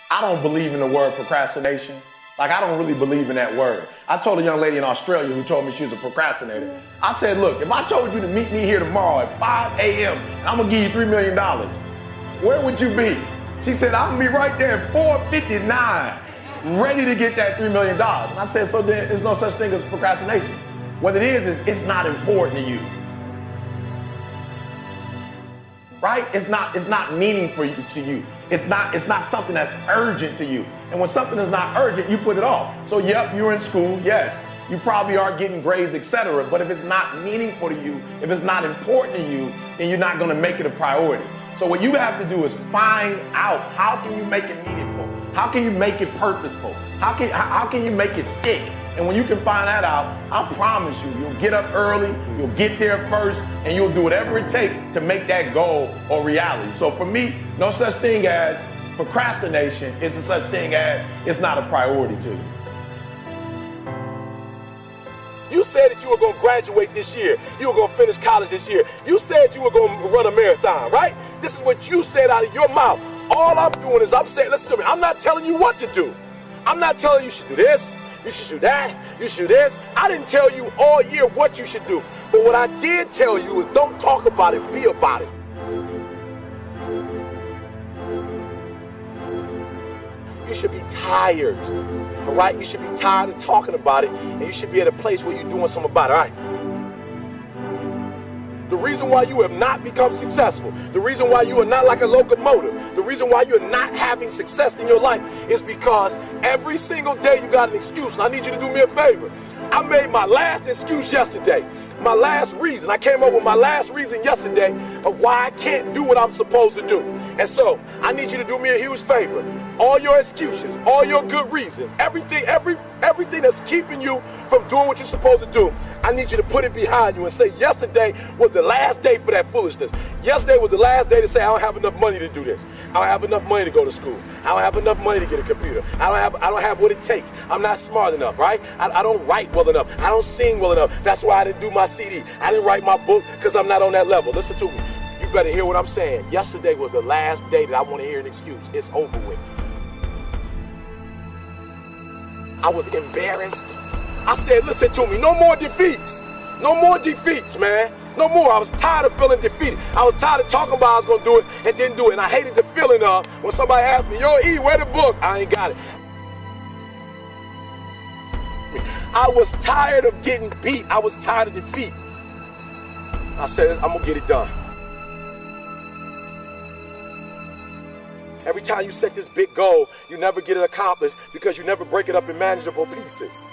I don't believe in the word procrastination. Like, I don't really believe in that word. I told a young lady in Australia who told me she was a procrastinator. I said, look, if I told you to meet me here tomorrow at 5 a.m. and I'm gonna give you $3 million, where would you be? She said, I'm gonna be right there at 4:59, ready to get that $3 million. And I said, so then there's no such thing as procrastination. What it is it's not important to you. Right? It's not meaningful to you. It's not something that's urgent to you. And when something is not urgent, you put it off. So yep, you're in school, yes. You probably are getting grades, etc. But if it's not meaningful to you, if it's not important to you, then you're not going to make it a priority. So what you have to do is find out, how can you make it meaningful? How can you make it purposeful? How can you make it stick? And when you can find that out, I promise you, you'll get up early, you'll get there first, and you'll do whatever it takes to make that goal a reality. So for me, no such thing as procrastination. It's a such thing as it's not a priority to you. You said that you were going to graduate this year. You were going to finish college this year. You said you were going to run a marathon, right? This is what you said out of your mouth. All I'm doing is I'm saying, listen to me, I'm not telling you what to do. I'm not telling you should do this, you should do that, you should do this. I didn't tell you all year what you should do. But what I did tell you is don't talk about it, be about it. You should be tired, all right? You should be tired of talking about it, and you should be at a place where you're doing something about it, all right? The reason why you have not become successful, the reason why you are not like a locomotive, the reason why you're not having success in your life is because every single day you got an excuse. And I need you to do me a favor. I made my last excuse yesterday. My last reason. I came up with my last reason yesterday of why I can't do what I'm supposed to do. And so I need you to do me a huge favor. All your excuses, all your good reasons, everything that's keeping you from doing what you're supposed to do, I need you to put it behind you and say yesterday was the last day for that foolishness. Yesterday was the last day to say I don't have enough money to do this. I don't have enough money to go to school. I don't have enough money to get a computer. I don't have what it takes. I'm not smart enough, right? I don't write well enough. I don't sing well enough. That's why I didn't do my CD. I didn't write my book because I'm not on that level. Listen to me. You better hear what I'm saying. Yesterday was the last day that I want to hear an excuse. It's over with. I was embarrassed. I said, listen to me, no more defeats. No more defeats, man. No more. I was tired of feeling defeated. I was tired of talking about I was going to do it and didn't do it. And I hated the feeling of when somebody asked me, yo, E, where the book? I ain't got it. I was tired of getting beat. I was tired of defeat. I said, I'm going to get it done. Every time you set this big goal, you never get it accomplished because you never break it up in manageable pieces.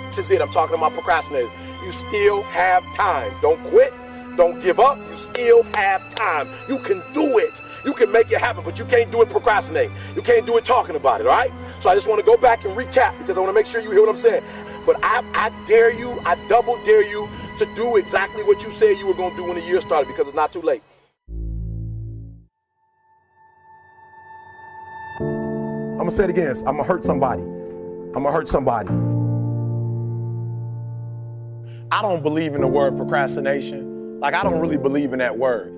This is it. I'm talking about procrastinators. You still have time. Don't quit. Don't give up. You still have time. You can do it. You can make it happen, but you can't do it procrastinating. You can't do it talking about it, all right? So I just want to go back and recap because I want to make sure you hear what I'm saying. But I dare you, I double dare you to do exactly what you said you were going to do when the year started because it's not too late. I'm going to say it again. I'm going to hurt somebody. I'm going to hurt somebody. I don't believe in the word procrastination. Like, I don't really believe in that word.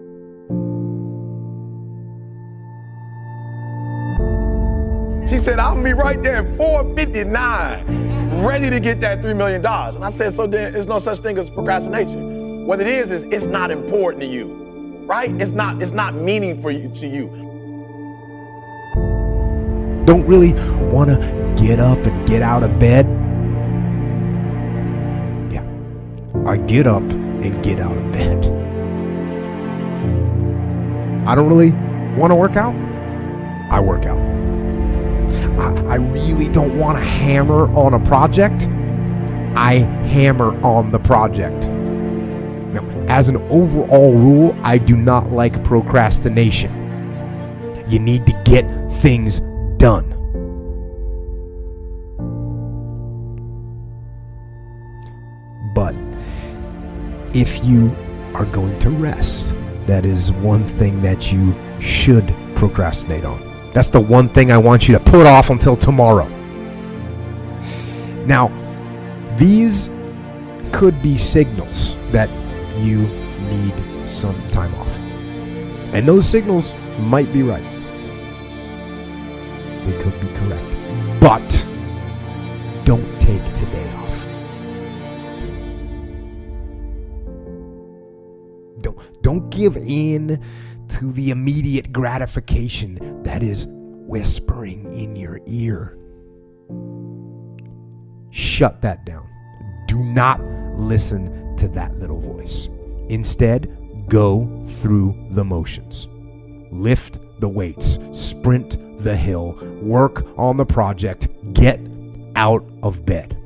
She said, I'll be right there at 4:59, ready to get that $3 million. And I said, so then there's no such thing as procrastination. What it is it's not important to you, right? It's not meaningful to you. Don't really want to get up and get out of bed. Yeah, I get up and get out of bed. I don't really want to work out. I work out. I really don't want to hammer on a project. I hammer on the project. Now, as an overall rule, I do not like procrastination. You need to get things done. But if you are going to rest, that is one thing that you should procrastinate on. That's the one thing I want you to put off until tomorrow. Now, these could be signals that you need some time off. And those signals might be right. They could be correct. But don't take today off. Don't give in to the immediate gratification that is whispering in your ear. Shut that down. Do not listen to that little voice. Instead, go through the motions. Lift the weights, sprint the hill, work on the project, get out of bed.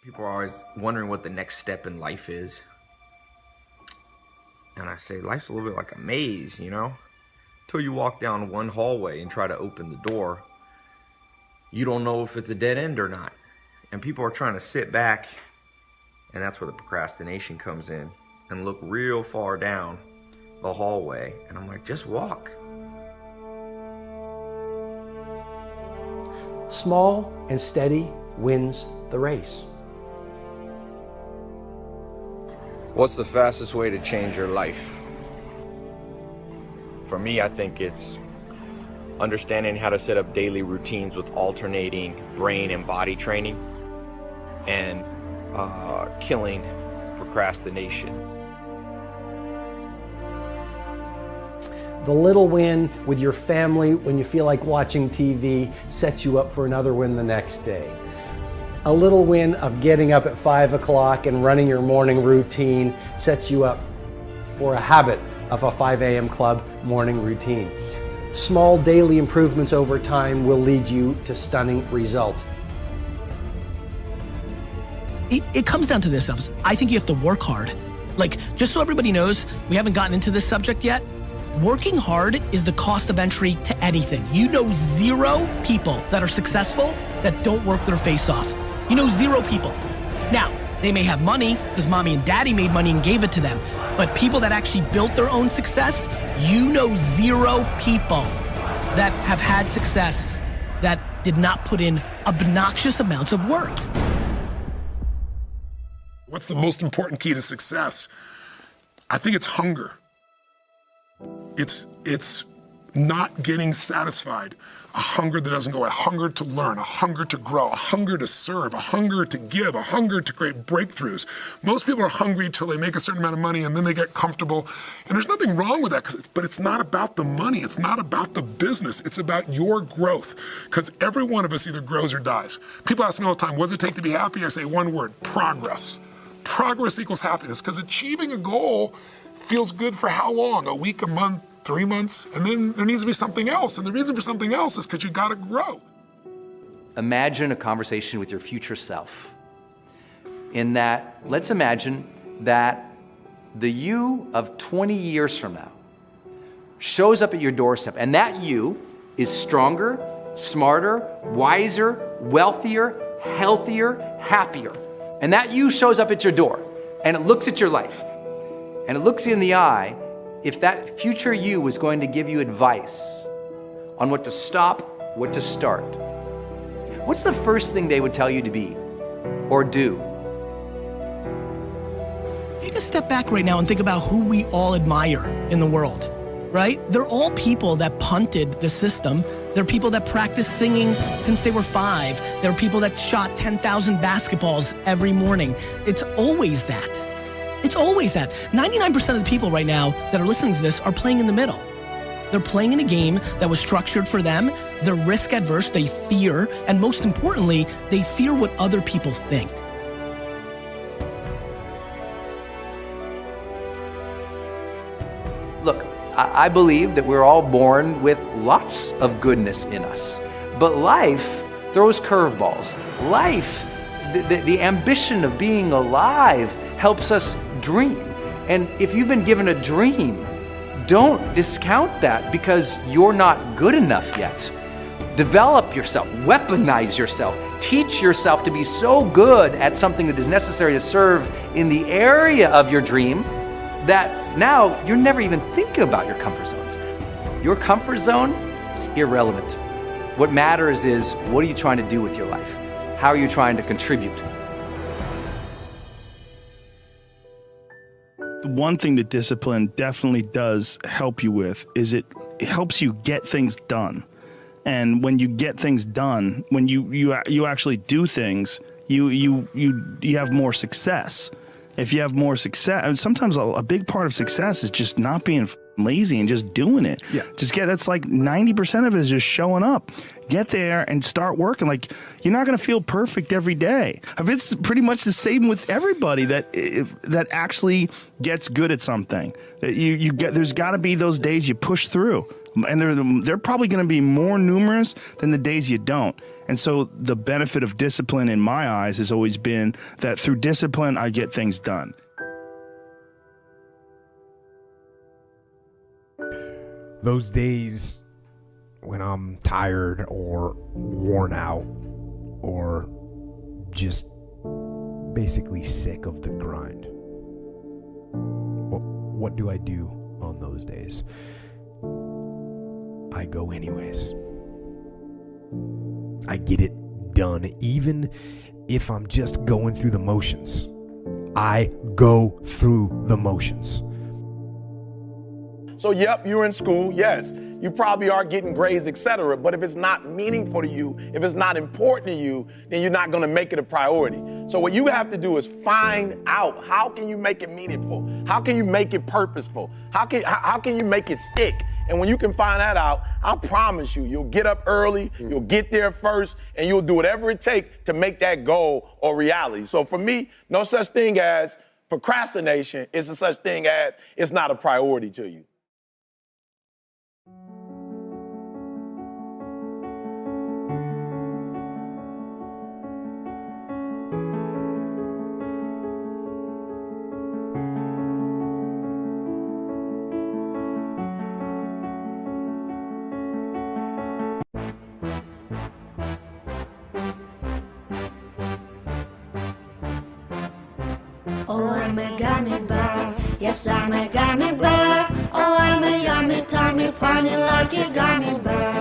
People are always wondering what the next step in life is. And I say, life's a little bit like a maze, you know? Till you walk down one hallway and try to open the door, you don't know if it's a dead end or not. And people are trying to sit back, and that's where the procrastination comes in, and look real far down the hallway. And I'm like, just walk. Small and steady wins the race. What's the fastest way to change your life? For me, I think it's understanding how to set up daily routines with alternating brain and body training, and killing procrastination. The little win with your family when you feel like watching TV sets you up for another win the next day. A little win of getting up at 5 o'clock and running your morning routine sets you up for a habit of a 5 a.m. club morning routine. Small daily improvements over time will lead you to stunning results. It comes down to this, Elvis. I think you have to work hard. Like, just so everybody knows, we haven't gotten into this subject yet. Working hard is the cost of entry to anything. You know 0 people that are successful that don't work their face off. You know 0 people. Now, they may have money because mommy and daddy made money and gave it to them. But people that actually built their own success, you know 0 people that have had success that did not put in obnoxious amounts of work. What's the most important key to success? I think it's hunger. It's not getting satisfied. A hunger that doesn't go, a hunger to learn, a hunger to grow, a hunger to serve, a hunger to give, a hunger to create breakthroughs. Most people are hungry until they make a certain amount of money and then they get comfortable. And there's nothing wrong with that, but it's not about the money. It's not about the business. It's about your growth. Because every one of us either grows or dies. People ask me all the time, what does it take to be happy? I say one word, progress. Progress equals happiness, because achieving a goal feels good for how long? A week, a month, 3 months, and then there needs to be something else. And the reason for something else is because you got to grow. Imagine a conversation with your future self. In that, let's imagine that the you of 20 years from now shows up at your doorstep, and that you is stronger, smarter, wiser, wealthier, healthier, happier. And that you shows up at your door, and it looks at your life, and it looks you in the eye. If that future you was going to give you advice on what to stop, what to start, what's the first thing they would tell you to be or do? Take a step back right now and think about who we all admire in the world, right? They're all people that punted the system. They're people that practiced singing since they were 5. There are people that shot 10,000 basketballs every morning. It's always that. It's always that. 99% of the people right now that are listening to this are playing in the middle. They're playing in a game that was structured for them. They're risk adverse, they fear, and most importantly, they fear what other people think. Look, I believe that we're all born with lots of goodness in us, but life throws curveballs. Life, the ambition of being alive helps us dream. And if you've been given a dream, don't discount that because you're not good enough yet. Develop yourself, weaponize yourself, teach yourself to be so good at something that is necessary to serve in the area of your dream that now you're never even thinking about your comfort zones. Your comfort zone is irrelevant. What matters is, what are you trying to do with your life? How are you trying to contribute? one thing that discipline definitely does help you with is it helps you get things done. And when you get things done, when you actually do things, you have more success. If you have more success, and sometimes a big part of success is just not being lazy and just doing it. Yeah. That's like 90% of it is just showing up. Get there and start working. Like, you're not going to feel perfect every day. It's pretty much the same with everybody that actually gets good at something. There's got to be those days you push through, and they're probably going to be more numerous than the days you don't. And so the benefit of discipline in my eyes has always been that through discipline, I get things done. Those days when I'm tired or worn out or just basically sick of the grind. What do I do on those days? I go anyways. I get it done, even if I'm just going through the motions. I go through the motions. So, yep, you're in school, yes. You probably are getting grades, etc. But if it's not meaningful to you, if it's not important to you, then you're not going to make it a priority. So what you have to do is find out, how can you make it meaningful? How can you make it purposeful? How can you make it stick? And when you can find that out, I promise you, you'll get up early, you'll get there first, and you'll do whatever it takes to make that goal a reality. So for me, no such thing as procrastination. It's a such thing as it's not a priority to you. Oh, I'm a gummy bear. Yes, I'm a gummy bear. Oh, I'm a yummy, tummy, funny, lucky gummy bear.